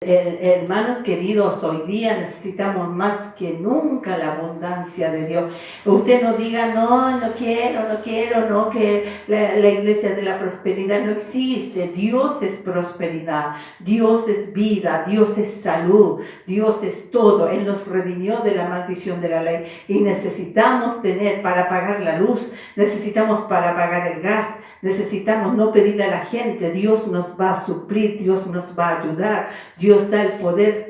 Hermanos queridos, hoy día necesitamos más que nunca la abundancia de Dios. Usted no diga, no quiero, no, que la iglesia de la prosperidad no existe. Dios es prosperidad, Dios es vida, Dios es salud, Dios es todo. Él nos redimió de la maldición de la ley y necesitamos tener para pagar la luz, necesitamos para pagar el gas, necesitamos no pedirle a la gente. Dios nos va a suplir, Dios nos va a ayudar. Dios da el poder,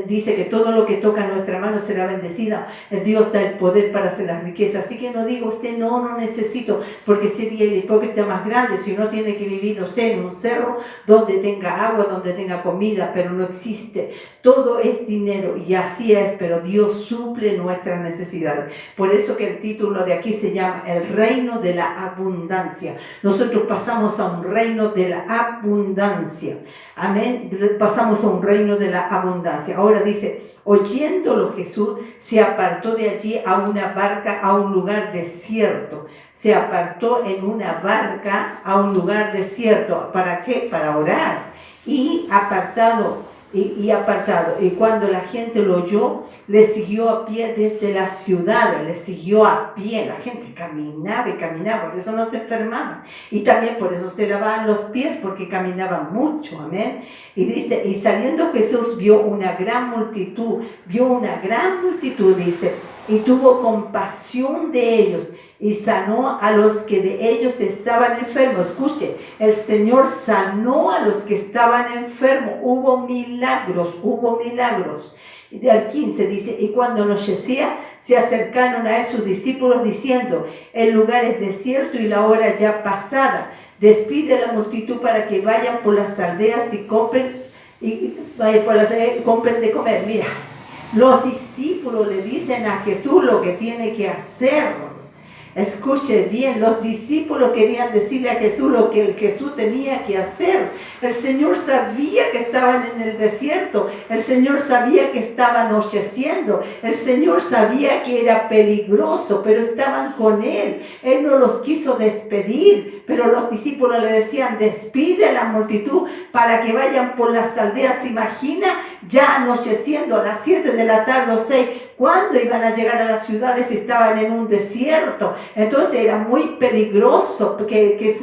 dice que todo lo que toca nuestra mano será bendecida. Dios da el poder para hacer las riquezas. Así que no diga usted, no necesito, porque sería el hipócrita más grande si uno tiene que vivir, no sé, en un cerro donde tenga agua, donde tenga comida, pero no existe. Todo es dinero y así es, pero Dios suple nuestras necesidades. Por eso que el título de aquí se llama El reino de la abundancia. Nosotros pasamos a un reino de la abundancia. Amén. Pasamos a un reino de la abundancia. Ahora dice, oyéndolo Jesús se apartó de allí a una barca a un lugar desierto. Se apartó en una barca a un lugar desierto. ¿Para qué? Para orar. Y apartado. Y cuando la gente lo oyó, le siguió a pie desde las ciudades, le siguió a pie. La gente caminaba y caminaba, por eso no se enfermaban. Y también por eso se lavaban los pies, porque caminaban mucho, amén. Y dice, y saliendo Jesús vio una gran multitud, dice, y tuvo compasión de ellos, y sanó a los que de ellos estaban enfermos. Escuche, el Señor sanó a los que estaban enfermos. Hubo milagros. Y al 15 dice, y cuando anochecía, se acercaron a él sus discípulos diciendo, el lugar es desierto y la hora ya pasada. Despide a la multitud para que vayan por las aldeas y compren de comer. Mira, los discípulos le dicen a Jesús lo que tiene que hacer. Escuche bien, los discípulos querían decirle a Jesús lo que Jesús tenía que hacer. El Señor sabía que estaban en el desierto, el Señor sabía que estaba anocheciendo, el Señor sabía que era peligroso, pero estaban con Él. Él no los quiso despedir, pero los discípulos le decían, despide a la multitud para que vayan por las aldeas. ¿Se imagina? Ya anocheciendo a las 7 de la tarde o 6, ¿cuándo iban a llegar a las ciudades si estaban en un desierto? Entonces era muy peligroso que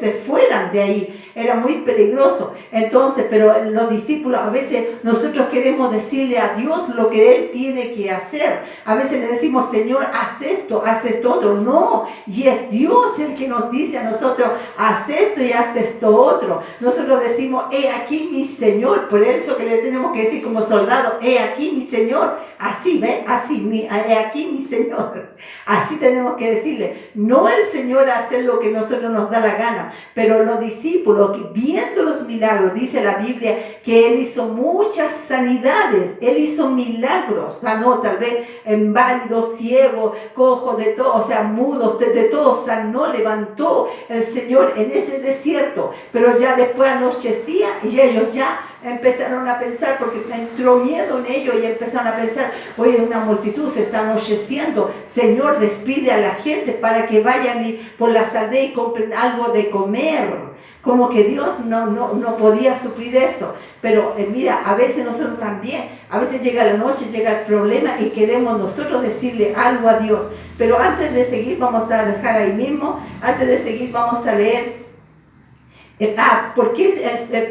se fueran de ahí. Era muy peligroso. Entonces, pero los discípulos, a veces nosotros queremos decirle a Dios lo que Él tiene que hacer. A veces le decimos, Señor, haz esto otro. No, y es Dios el que nos dice a nosotros, haz esto y haz esto otro. Nosotros decimos, he aquí mi Señor. Por eso que le tenemos que decir como soldado, he aquí mi Señor. Así, ¿ve? Así, he aquí mi Señor. Así tenemos que decirle. No el Señor hacer lo que nosotros nos da la gana, pero los discípulos, viendo los milagros, dice la Biblia que Él hizo muchas sanidades, Él hizo milagros, sanó tal vez inválidos, ciegos, cojos, de todo, o sea, mudos, de todo sanó, levantó el Señor en ese desierto, pero ya después anochecía y ellos ya empezaron a pensar, porque entró miedo en ellos y empezaron a pensar, oye, una multitud se está anocheciendo, Señor, despide a la gente para que vayan por las aldeas y compren algo de comer. Como que Dios no podía suplir eso. Pero mira, a veces nosotros también, a veces llega la noche, llega el problema y queremos nosotros decirle algo a Dios. Pero antes de seguir, vamos a dejar ahí mismo, antes de seguir vamos a leer.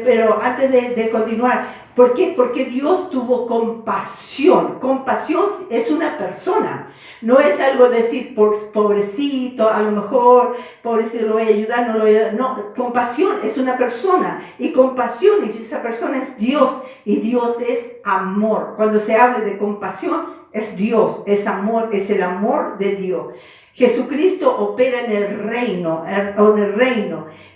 Pero antes de continuar, ¿por qué? Porque Dios tuvo compasión. Compasión es una persona. No es algo decir, pobrecito, a lo mejor, pobrecito, lo voy a ayudar, no lo voy a ayudar. No, compasión es una persona. Y compasión, y esa persona es Dios. Y Dios es amor. Cuando se habla de compasión, es Dios, es amor, es el amor de Dios. Jesucristo opera en el reino,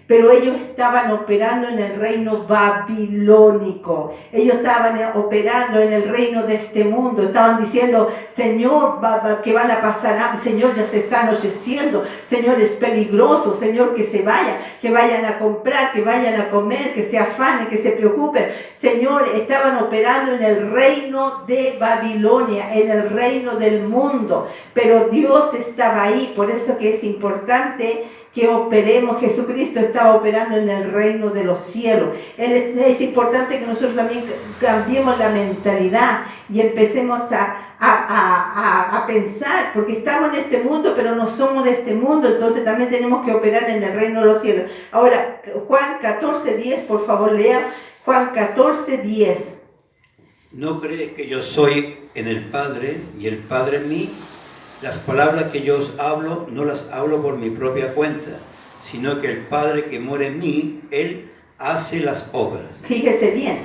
pero ellos estaban operando en el reino babilónico. Ellos estaban operando en el reino de este mundo. Estaban diciendo, Señor, que van a pasar, Señor, ya se está anocheciendo, Señor, es peligroso, Señor, que se vayan a comprar, que vayan a comer, que se afanen, que se preocupen. Señor, estaban operando en el reino de Babilonia, en el reino del mundo, pero Dios estaba ahí. Por eso que es importante que operemos. Jesucristo estaba operando en el reino de los cielos. Es importante que nosotros también cambiemos la mentalidad y empecemos a pensar, porque estamos en este mundo, pero no somos de este mundo, entonces también tenemos que operar en el reino de los cielos. Ahora, Juan 14:10, por favor, lea Juan 14:10. ¿No crees que yo soy en el Padre y el Padre en mí? Las palabras que yo os hablo, no las hablo por mi propia cuenta, sino que el Padre que mora en mí, Él hace las obras. Fíjese bien,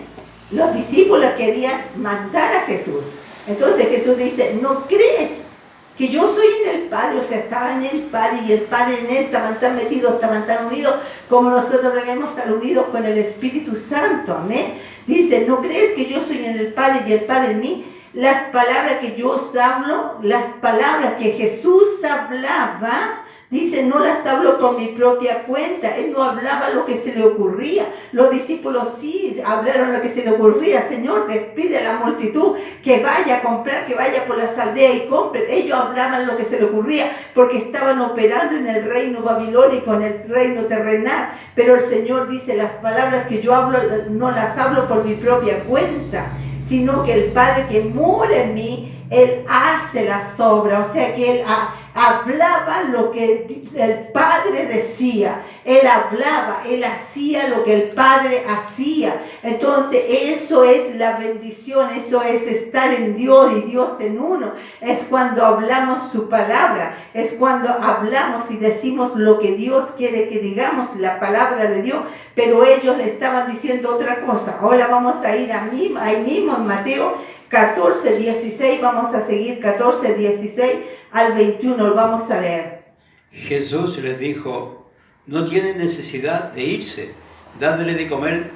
los discípulos querían mandar a Jesús. Entonces Jesús dice, ¿no crees que yo soy en el Padre? O sea, estaba en el Padre y el Padre en Él, estaban tan metidos, estaban tan unidos, como nosotros debemos estar unidos con el Espíritu Santo. Amén. Dice, ¿no crees que yo soy en el Padre y el Padre en mí? Las palabras que yo os hablo, las palabras que Jesús hablaba, dice, no las hablo por mi propia cuenta. Él no hablaba lo que se le ocurría. Los discípulos sí hablaron lo que se le ocurría. Señor, despide a la multitud, que vaya a comprar, que vaya por las aldeas y compre. Ellos hablaban lo que se le ocurría, porque estaban operando en el reino babilónico, en el reino terrenal. Pero el Señor dice, las palabras que yo hablo, no las hablo por mi propia cuenta, sino que el Padre que mora en mí, Él hace las obras. O sea que Él hablaba lo que el Padre decía. Él hablaba, Él hacía lo que el Padre hacía. Entonces eso es la bendición, eso es estar en Dios y Dios en uno. Es cuando hablamos su palabra, es cuando hablamos y decimos lo que Dios quiere que digamos, la palabra de Dios. Pero ellos le estaban diciendo otra cosa. Ahora vamos a ir ahí mismo en Mateo 14:16, vamos a seguir 14:16 al 21, lo vamos a leer. Jesús les dijo, no tienen necesidad de irse, dadle de comer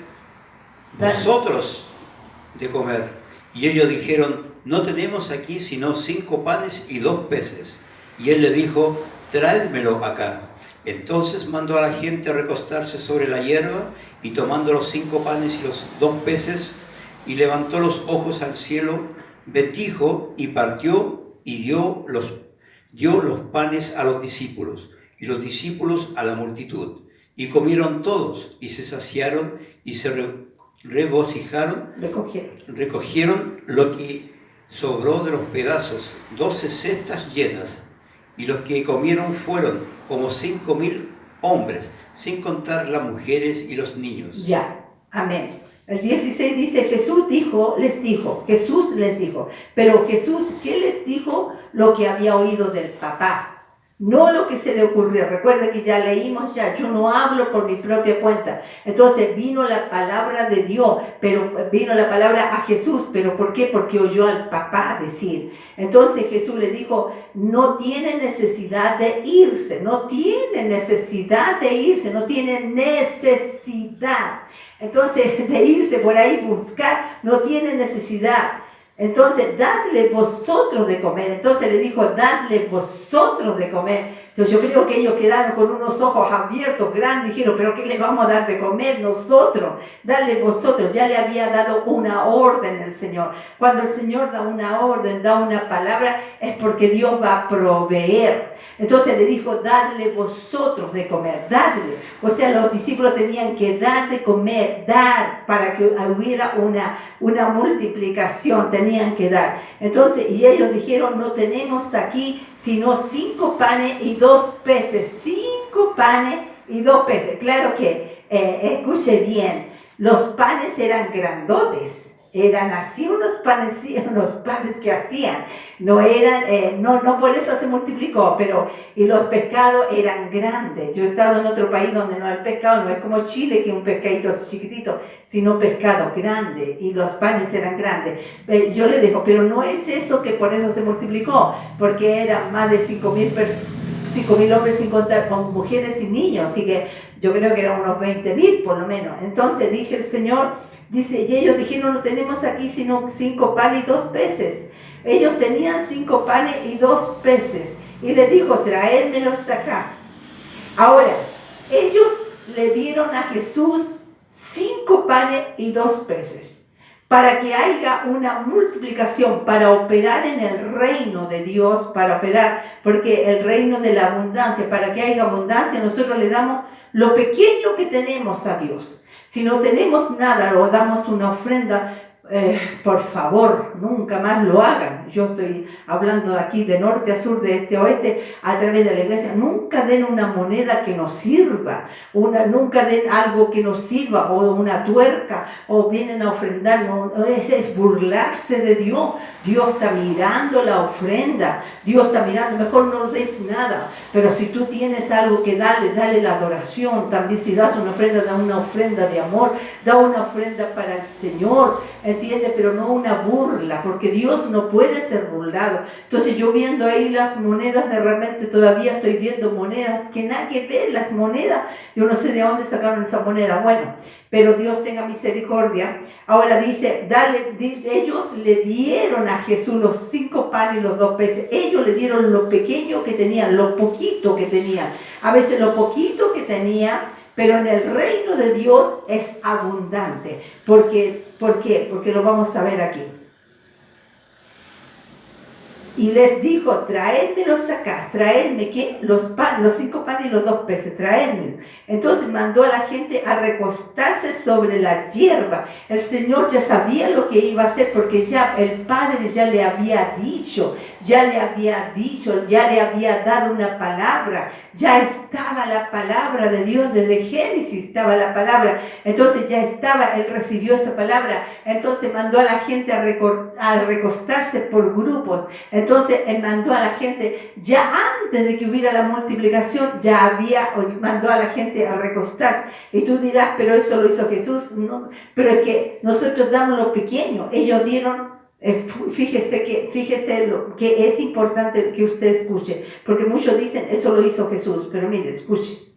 vosotros de comer. Y ellos dijeron, no tenemos aquí sino 5 panes y 2 peces. Y él le dijo, tráedmelo acá. Entonces mandó a la gente a recostarse sobre la hierba, y tomando los 5 panes y los 2 peces, y levantó los ojos al cielo, bendijo y partió, y dio los panes a los discípulos, y los discípulos a la multitud. Y comieron todos, y se saciaron, y se regocijaron, recogieron lo que sobró de los pedazos, 12 cestas llenas. Y los que comieron fueron como 5,000 hombres, sin contar las mujeres y los niños. Ya, amén. El 16 dice, Jesús les dijo, pero Jesús, ¿qué les dijo? Lo que había oído del Papá, no lo que se le ocurrió. Recuerda que ya leímos, yo no hablo por mi propia cuenta. Entonces vino la palabra de Dios, pero vino la palabra a Jesús, ¿pero por qué? Porque oyó al Papá decir. Entonces Jesús le dijo, no tiene necesidad de irse, no tiene necesidad. Entonces, de irse por ahí buscar, no tiene necesidad. Entonces, dadle vosotros de comer. Entonces le dijo, dadle vosotros de comer. Yo creo que ellos quedaron con unos ojos abiertos, grandes, dijeron, pero ¿qué le vamos a dar de comer nosotros? Dadle vosotros. Ya le había dado una orden el Señor. Cuando el Señor da una orden, da una palabra, es porque Dios va a proveer. Entonces le dijo, dadle vosotros de comer, dadle. O sea, los discípulos tenían que dar de comer, dar, para que hubiera una multiplicación, tenían que dar. Entonces, y ellos dijeron, no tenemos aquí sino 5 panes y 2 peces. 5 panes y 2 peces. Claro que, escuche bien, los panes eran grandotes. Eran así unos panes que hacían. No eran, no por eso se multiplicó, pero y los pescados eran grandes. Yo he estado en otro país donde no hay pescado, no es como Chile, que es un pescadito chiquitito, sino pescado grande, y los panes eran grandes. Yo le digo, pero no es eso que por eso se multiplicó, porque eran más de 5,000 hombres sin contar con mujeres y niños, así que yo creo que eran unos 20,000 por lo menos. Entonces dije el Señor, dice, y ellos dijeron, no tenemos aquí sino 5 panes y 2 peces. Ellos tenían 5 panes y 2 peces, y le dijo, traédmelos acá. Ahora, ellos le dieron a Jesús 5 panes y 2 peces. para que haya una multiplicación, para operar en el reino de Dios, para operar, porque el reino de la abundancia, para que haya abundancia, nosotros le damos lo pequeño que tenemos a Dios. Si no tenemos nada o damos una ofrenda, por favor, nunca más lo hagan. Yo estoy hablando de aquí, de norte a sur, de este a oeste, a través de la iglesia. Nunca den una moneda que nos sirva, nunca den algo que nos sirva, o una tuerca, o vienen a ofrendar. No, es burlarse de Dios. Dios está mirando la ofrenda, Dios está mirando. Mejor no des nada, pero si tú tienes algo que dale la adoración. También si das una ofrenda, da una ofrenda de amor, da una ofrenda para el Señor, ¿entiende? Pero no una burla, porque Dios no puede ser burlado. Entonces yo viendo ahí las monedas, de repente todavía estoy viendo monedas que nada que ver, las monedas, yo no sé de dónde sacaron esa moneda. Bueno, pero Dios tenga misericordia. Ahora dice, ellos le dieron a Jesús los 5 panes y los 2 peces. Ellos le dieron lo pequeño que tenían, lo poquito que tenían. A veces lo poquito que tenían, pero en el reino de Dios es abundante. ¿Por qué? Porque lo vamos a ver aquí. Y les dijo, traédmelos acá, traedme, ¿qué? Los 5 panes y los 2 peces, traédmelos. Entonces mandó a la gente a recostarse sobre la hierba. El Señor ya sabía lo que iba a hacer, porque ya el Padre ya le había dicho, ya le había dado una palabra. Ya estaba la palabra de Dios, desde Génesis estaba la palabra. Entonces ya estaba, él recibió esa palabra. Entonces mandó a la gente a recostarse por grupos. Entonces él mandó a la gente, ya antes de que hubiera la multiplicación, mandó a la gente a recostarse. Y tú dirás, pero eso lo hizo Jesús. No, pero es que nosotros damos lo pequeño. Ellos dieron, fíjese lo que es importante que usted escuche, porque muchos dicen, eso lo hizo Jesús, pero mire, escuche.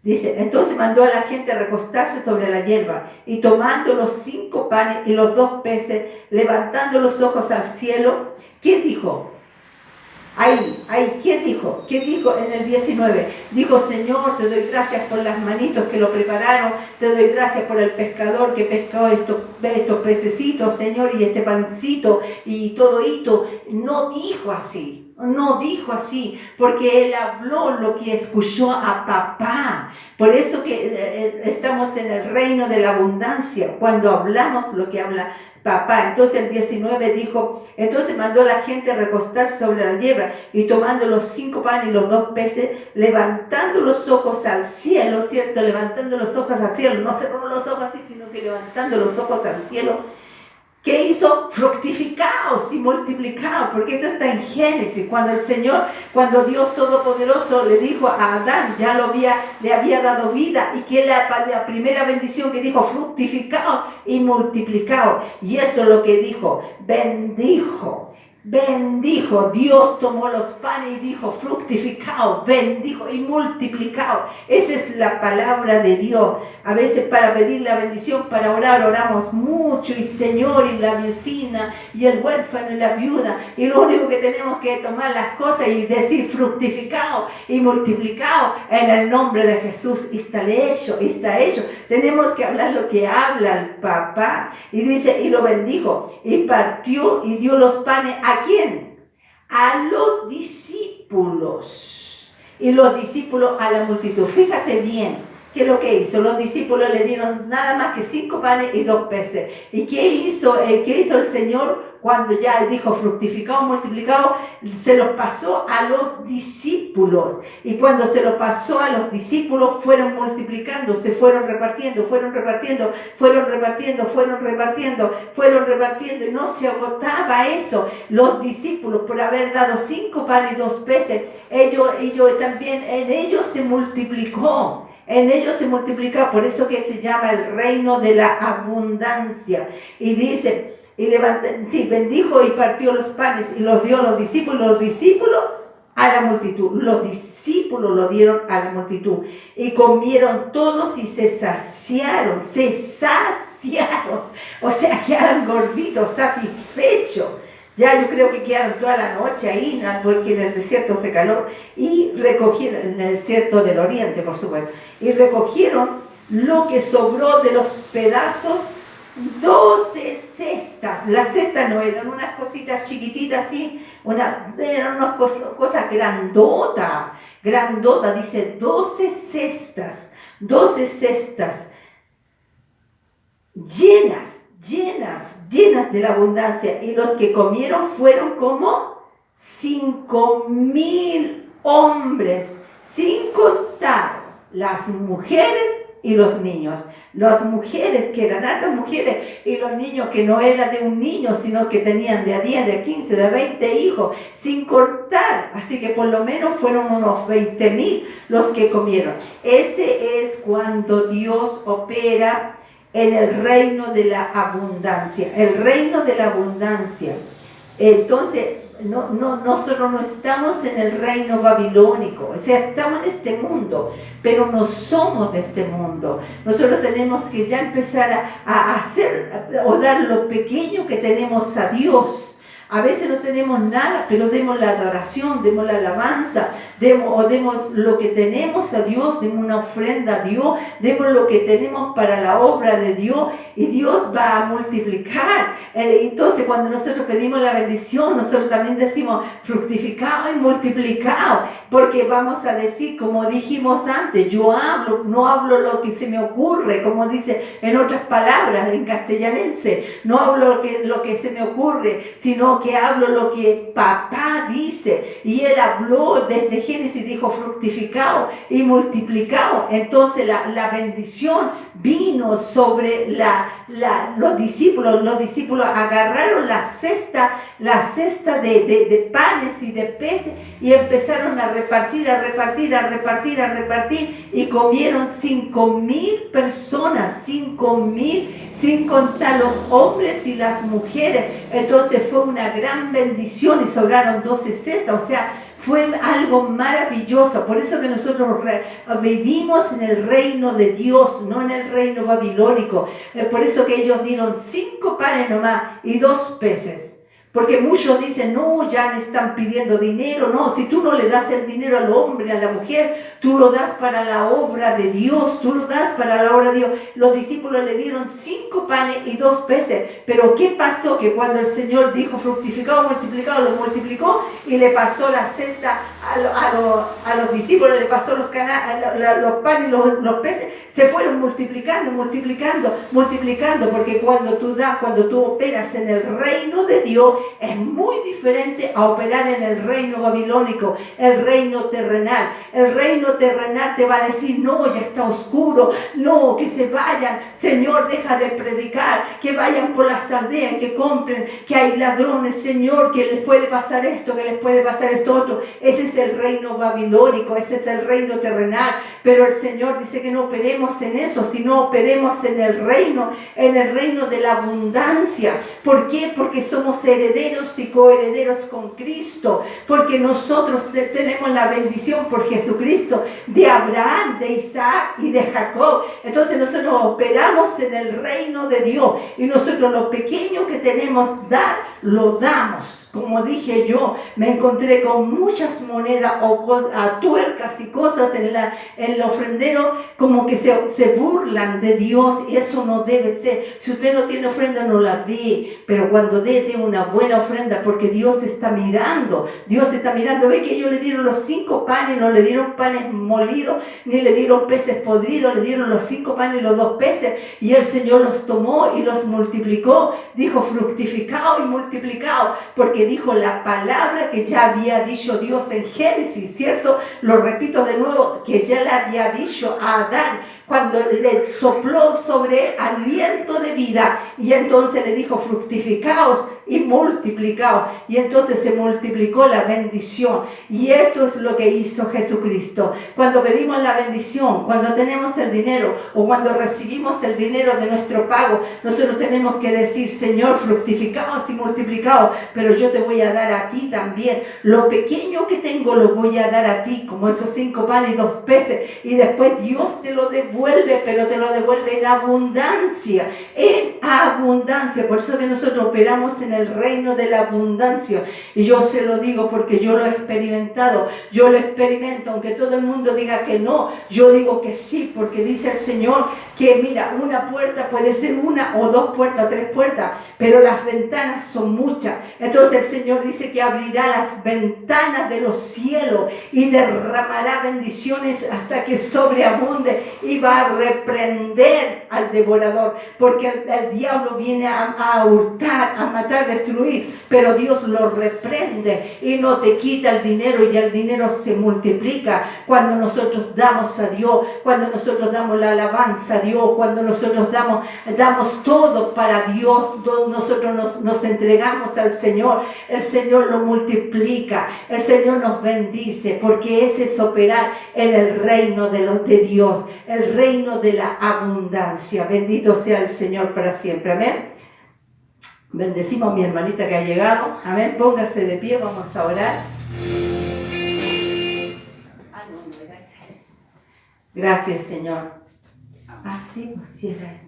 Dice, entonces mandó a la gente a recostarse sobre la hierba, y tomando los 5 panes y los 2 peces, levantando los ojos al cielo, ¿quién dijo? ¿Quién dijo? ¿Quién dijo en el 19? Dijo, Señor, te doy gracias por las manitos que lo prepararon, te doy gracias por el pescador que pescó estos pececitos, Señor, y este pancito y todo esto. No dijo así, porque él habló lo que escuchó a papá. Por eso que estamos en el reino de la abundancia, cuando hablamos lo que habla papá. Entonces el 19 dijo, entonces mandó a la gente a recostar sobre la hierba, y tomando los 5 panes y los 2 peces, levantando los ojos al cielo, ¿cierto? Levantando los ojos al cielo, no cerró los ojos así, sino que levantando los ojos al cielo. ¿Qué hizo? Fructificaos y multiplicaos, porque eso está en Génesis, cuando Dios Todopoderoso le dijo a Adán, le había dado vida, y que la primera bendición que dijo, fructificaos y multiplicaos. Y eso es lo que dijo, bendijo, Dios tomó los panes y dijo, fructificaos, bendijo y multiplicaos. Esa es la palabra de Dios. A veces para pedir la bendición, para orar, oramos mucho, y Señor, y la vecina, y el huérfano, y la viuda, y lo único que tenemos que tomar las cosas y decir, fructificaos y multiplicaos en el nombre de Jesús. Y está hecho. Tenemos que hablar lo que habla el papá. Y dice, y lo bendijo, y partió, y dio los panes. ¿A quién? A los discípulos. Y los discípulos a la multitud. Fíjate bien, ¿qué es lo que hizo? Los discípulos le dieron nada más que 5 panes y 2 peces. ¿Y qué hizo el Señor cuando ya dijo fructificado, multiplicado? Se los pasó a los discípulos. Y cuando se los pasó a los discípulos, fueron multiplicando, se fueron repartiendo, y no se agotaba eso. Los discípulos, por haber dado 5 panes y 2 peces, ellos también, en ellos se multiplicó. Por eso que se llama el reino de la abundancia. Y dice, bendijo y partió los panes y los dio a los discípulos a la multitud. Los discípulos lo dieron a la multitud, y comieron todos y se saciaron, o sea, quedaron gorditos, satisfechos. Ya yo creo que quedaron toda la noche ahí, porque en el desierto hace calor, y recogieron, en el desierto del oriente, por supuesto, y recogieron lo que sobró de los pedazos, 12 no eran unas cositas chiquititas así, eran unas cosas grandotas, dice 12 cestas llenas de la abundancia, y los que comieron fueron como 5,000 hombres, sin contar las mujeres y los niños. Las mujeres, que eran hartas mujeres, y los niños, que no era de un niño, sino que tenían de a 10, de a 15, de a 20 hijos, sin cortar. Así que por lo menos fueron unos 20,000 los que comieron. Ese es cuando Dios opera en el reino de la abundancia. El reino de la abundancia. Entonces, nosotros no estamos en el reino babilónico, o sea, estamos en este mundo, pero no somos de este mundo. Nosotros tenemos que ya empezar a hacer o dar lo pequeño que tenemos a Dios. A veces no tenemos nada, pero demos la adoración, demos la alabanza, demos lo que tenemos a Dios, demos una ofrenda a Dios, demos lo que tenemos para la obra de Dios, y Dios va a multiplicar. Entonces, cuando nosotros pedimos la bendición, nosotros también decimos fructificado y multiplicado, porque vamos a decir, como dijimos antes, yo hablo, no hablo lo que se me ocurre, como dice en otras palabras en castellanense, no hablo lo que se me ocurre, sino que hablo lo que papá dice. Y él habló desde Génesis, dijo fructificado y multiplicado. Entonces la bendición vino sobre los discípulos. Los discípulos agarraron la cesta de panes y de peces, y empezaron a repartir, y comieron 5,000 personas, 5,000, sin contar los hombres y las mujeres. Entonces fue una gran bendición, y sobraron 12 cestas, o sea, fue algo maravilloso. Por eso que nosotros vivimos en el reino de Dios, no en el reino babilónico. Por eso que ellos dieron 5 panes nomás y 2 peces. Porque muchos dicen, no, ya me están pidiendo dinero. No, si tú no le das el dinero al hombre, a la mujer, tú lo das para la obra de Dios, tú lo das para la obra de Dios. Los discípulos le dieron 5 panes y 2 peces. Pero ¿qué pasó? Que cuando el Señor dijo fructificado, multiplicado, lo multiplicó, y le pasó la cesta a los discípulos, le pasó los panes y los peces, se fueron multiplicando, porque cuando tú das, cuando tú operas en el reino de Dios, es muy diferente a operar en el reino babilónico, el reino terrenal. El reino terrenal te va a decir, no, ya está oscuro, no, que se vayan, Señor, deja de predicar, que vayan por las aldeas, que compren, que hay ladrones, Señor, que les puede pasar esto, que les puede pasar esto otro. Ese es el reino babilónico, ese es el reino terrenal. Pero el Señor dice que no operemos en eso, sino operemos en el reino de la abundancia. ¿Por qué? Porque somos herederos y coherederos con Cristo, porque nosotros tenemos la bendición por Jesucristo de Abraham, de Isaac y de Jacob. Entonces nosotros operamos en el reino de Dios, y nosotros lo pequeño que tenemos dar, lo damos. Como dije yo, me encontré con muchas monedas o tuercas y cosas en el ofrendero, como que se burlan de Dios, y eso no debe ser. Si usted no tiene ofrenda, no la dé, pero cuando dé una buena ofrenda, porque Dios está mirando. Ve que ellos le dieron los 5 panes, no le dieron panes molidos, ni le dieron peces podridos, le dieron los 5 panes y los 2 peces, y el Señor los tomó y los multiplicó. Dijo fructificado y multiplicado, porque dijo la palabra que ya había dicho Dios en Génesis, ¿cierto? Lo repito de nuevo, que ya le había dicho a Adán cuando le sopló sobre él aliento de vida, y entonces le dijo fructificaos y multiplicaos, y entonces se multiplicó la bendición. Y eso es lo que hizo Jesucristo. Cuando pedimos la bendición, cuando tenemos el dinero, o cuando recibimos el dinero de nuestro pago, nosotros tenemos que decir, Señor, fructificaos y multiplicaos, pero yo te voy a dar a ti también. Lo pequeño que tengo lo voy a dar a ti, como esos 5 panes y 2 peces, y después Dios te lo devuelve devuelve, pero te lo devuelve en abundancia, en abundancia. Por eso que nosotros operamos en el reino de la abundancia. Y yo se lo digo porque yo lo he experimentado, yo lo experimento, aunque todo el mundo diga que no, yo digo que sí, porque dice el Señor que mira, una puerta puede ser una o dos puertas, tres puertas, pero las ventanas son muchas. Entonces el Señor dice que abrirá las ventanas de los cielos y derramará bendiciones hasta que sobreabunde, y va a reprender al devorador, porque el diablo viene a hurtar, a matar, destruir, pero Dios lo reprende y no te quita el dinero, y el dinero se multiplica cuando nosotros damos a Dios, cuando nosotros damos la alabanza a Dios, cuando nosotros damos todo para Dios, nosotros nos entregamos al Señor, el Señor lo multiplica, el Señor nos bendice, porque ese es operar en el reino de Dios, el reino de la abundancia. Bendito sea el Señor para siempre, amén. Bendecimos a mi hermanita que ha llegado, amén. Póngase de pie, vamos a orar. Gracias, Señor. Así pues sí era eso.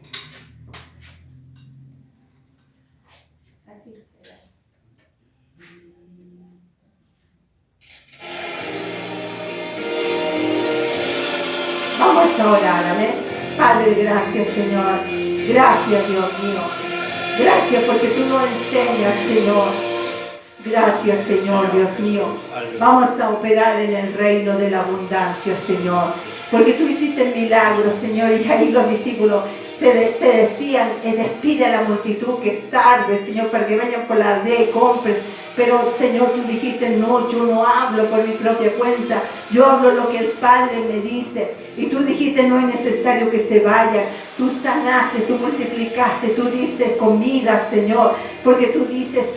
Así era eso. Vamos a orar, amén. Padre, gracias, Señor. Gracias, Dios mío. Gracias porque tú nos enseñas, Señor. Gracias, Señor, Dios mío. Vamos a operar en el reino de la abundancia, Señor. Porque tú hiciste milagros, Señor, y ahí los discípulos te decían, despide a la multitud que es tarde, Señor, para que vayan por la aldea y compren. Pero, Señor, tú dijiste, no, yo no hablo por mi propia cuenta, yo hablo lo que el Padre me dice. Y tú dijiste, no es necesario que se vayan. Tú sanaste, tú multiplicaste, tú diste comida, Señor, porque tú dices,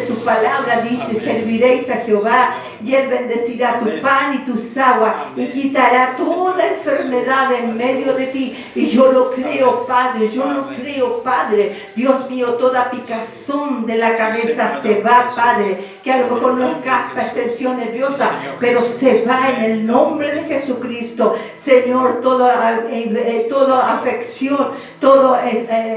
tu palabra dice, amén. Serviréis a Jehová y Él bendecirá tu pan y tus aguas, amén. Y quitará toda enfermedad en medio de ti. Y yo lo creo, Padre, yo lo creo, Padre. Dios mío, toda picazón de la cabeza se va, Padre, que a lo mejor no escapa, es tensión nerviosa, pero se va en el nombre de Jesucristo. Señor, toda afección, todo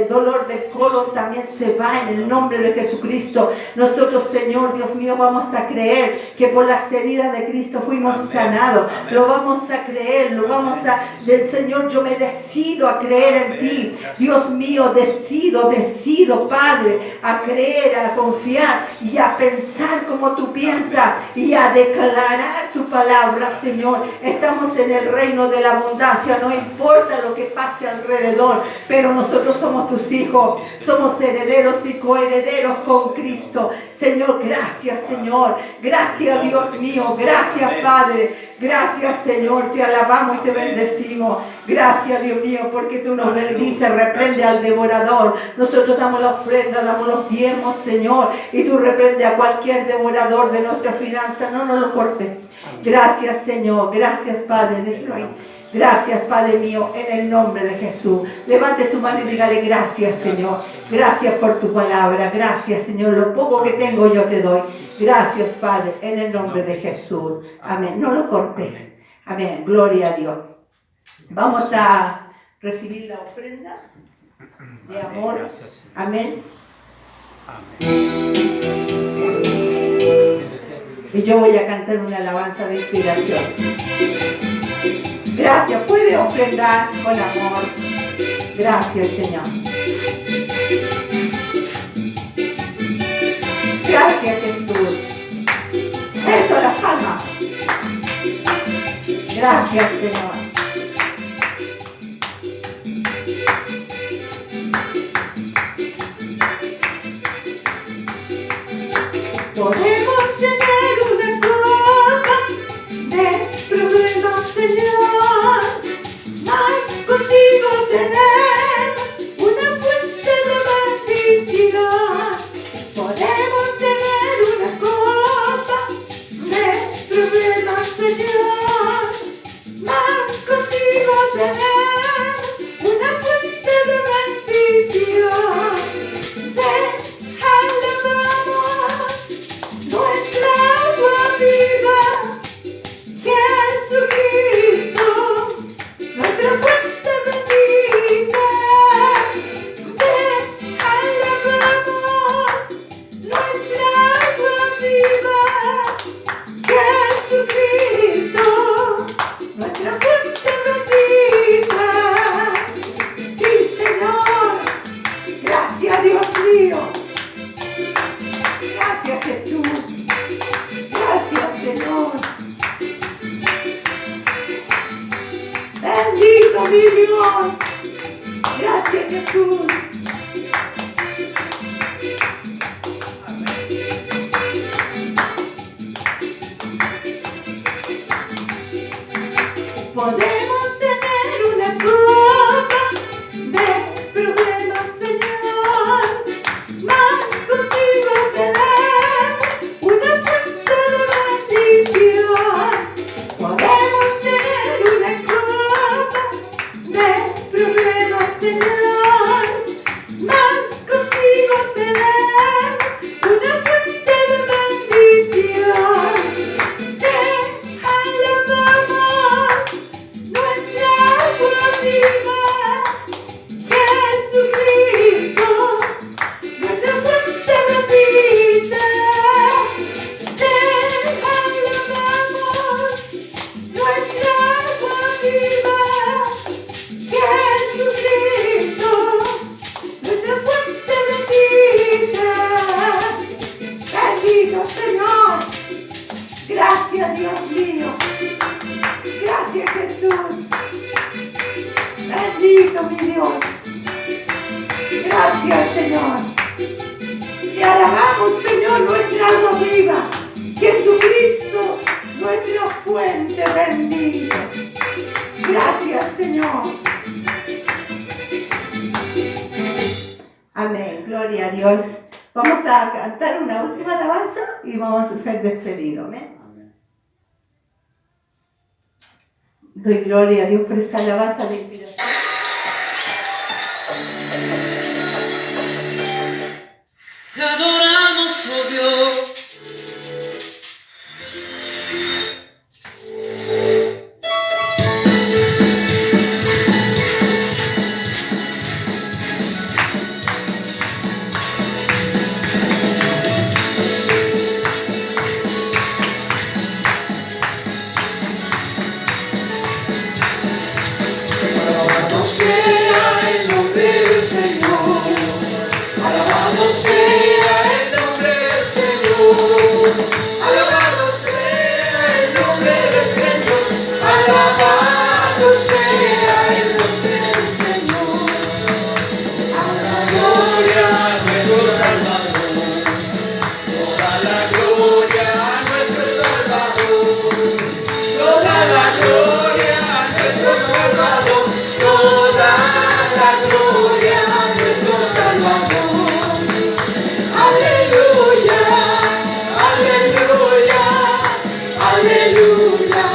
dolor del colon también se va en el nombre de Jesucristo. Nosotros, Señor, Dios mío, vamos a creer que por las heridas de Cristo fuimos sanados. Amén. Lo vamos a creer, lo vamos a... Del Señor, yo me decido a creer en ti. Dios mío, decido, Padre, a creer, a confiar y a pensar como tú piensas y a declarar tu palabra, Señor. Estamos en el reino de la abundancia, no importa lo que pase alrededor, pero nosotros somos tus hijos, somos herederos y coherederos con Cristo. Señor, gracias, Señor, gracias, Dios mío, gracias, Padre, gracias, Señor, te alabamos y te bendecimos. Gracias, Dios mío, porque tú nos bendices, reprende al devorador. Nosotros damos la ofrenda, damos los diezmos, Señor, y tú reprende a cualquier devorador de nuestra finanza, no nos lo cortes. Gracias, Señor, gracias, Padre, déjalo ahí. Gracias, Padre mío, en el nombre de Jesús. Levante su mano y dígale gracias, Señor. Gracias por tu palabra. Gracias, Señor. Lo poco que tengo yo te doy. Gracias, Padre, en el nombre de Jesús. Amén. No lo corté. Amén. Gloria a Dios. Vamos a recibir la ofrenda de amor. Amén. Y yo voy a cantar una alabanza de inspiración. Gracias, puede ofrendar con amor. Gracias, Señor. Gracias, Jesús. Eso, las palmas. Gracias, Señor. Podemos tener una copa de problemas, Señor, mas contigo tener una fuente de bendición. Podemos tener una copa de problemas, Señor, mas contigo tener una fuente de bendición. Nuestra agua viva, Jesucristo. Te alabamos, Señor, nuestra alma viva. Jesucristo, nuestra fuente bendita. Gracias, Señor. Amén. Gloria a Dios. Vamos a cantar una última alabanza y vamos a ser despedidos. Amén. Doy gloria a Dios por esta alabanza de inspiración. Te adoramos, oh Dios. Alabado sea el nombre del Señor. Alabado sea el nombre del Señor. Alabado sea el nombre del Señor. Alabado sea el nombre del Señor. A la gloria a nuestro Salvador. Toda la gloria a nuestro Salvador. Toda la gloria a nuestro Salvador. Toda la gloria a nuestro Salvador. Aleluya, aleluya, aleluya,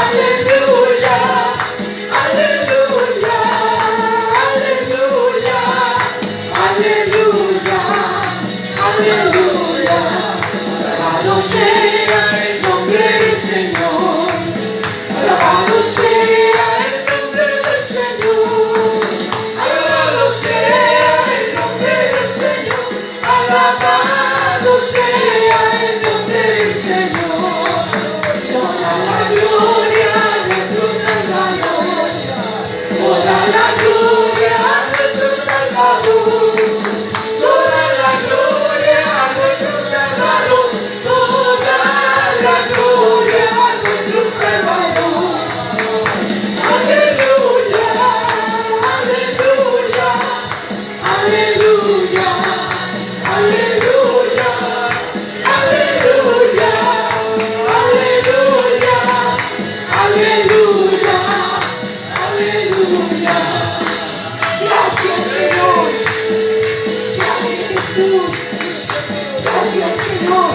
aleluya, aleluya, aleluya, aleluya, aleluya. Alabado sea el nombre del Señor. Alabado sea el nombre del Señor. Alabado sea el nombre del Señor. Alabado sea el nombre del Señor. Toda la gloria a nuestro Salvador. Toda la gloria a nuestro Salvador. Toda la gloria a nuestro Salvador. Toda la gloria a nuestro Salvador. Aleluya, aleluya, aleluya, aleluya, aleluya, aleluya, aleluya, aleluya. Gracias, Señor. Gracias, Jesús. Gracias, Señor.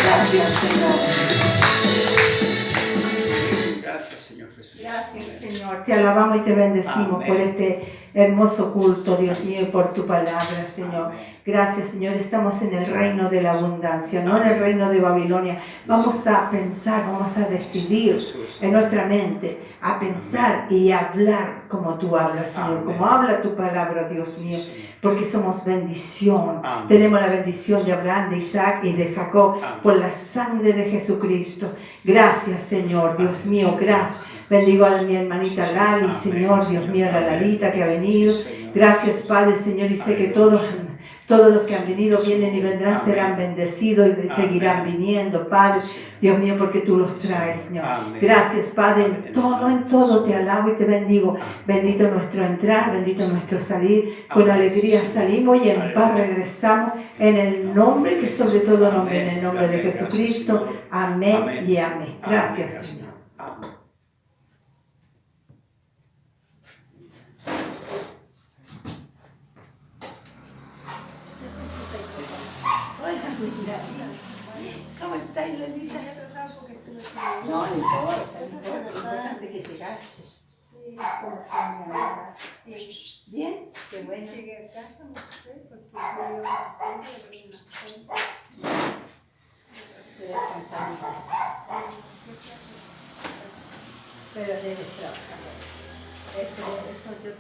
Gracias, Señor. Gracias, Señor Jesús. Gracias, Señor. Te alabamos y te bendecimos Amén. por este hermoso culto, Dios mío, y por tu palabra, Señor. Amén. Gracias, Señor. Estamos en el reino de la abundancia, no en el reino de Babilonia. Vamos a pensar, vamos a decidir en nuestra mente, a pensar y hablar como tú hablas, Señor, Amén. como habla tu palabra, Dios mío, porque somos bendición. Amén. Tenemos la bendición de Abraham, de Isaac y de Jacob Amén. por la sangre de Jesucristo. Gracias, Señor, Dios Amén. mío, gracias. Bendigo a mi hermanita Lali, Amén, Señor, Dios mío, a la Amén. Lalita que ha venido. Señor. Gracias, Padre, Señor, y sé que todos los que han venido, vienen y vendrán, Amén. serán bendecidos y seguirán Amén. viniendo, Padre, Dios mío, porque tú los traes, Señor. Amén. Gracias, Padre, Amén. en todo te alabo y te bendigo. Amén. Bendito nuestro entrar, bendito nuestro salir. Con Amén. alegría salimos y en paz Aleluya. regresamos en el nombre que sobre todo nombre, en el nombre de Amén. Jesucristo. Gracias, Señor. Amén Amén. y amén. Gracias, Amén. Señor. Amén. Hola, ¿cómo estáis, Lelita? No, no importa, lo importante es que llegaste. ¿Bien? Qué bueno. Llegué a casa, no sé, porque me dio una cuenta. Pero debes trabajar. Eso yo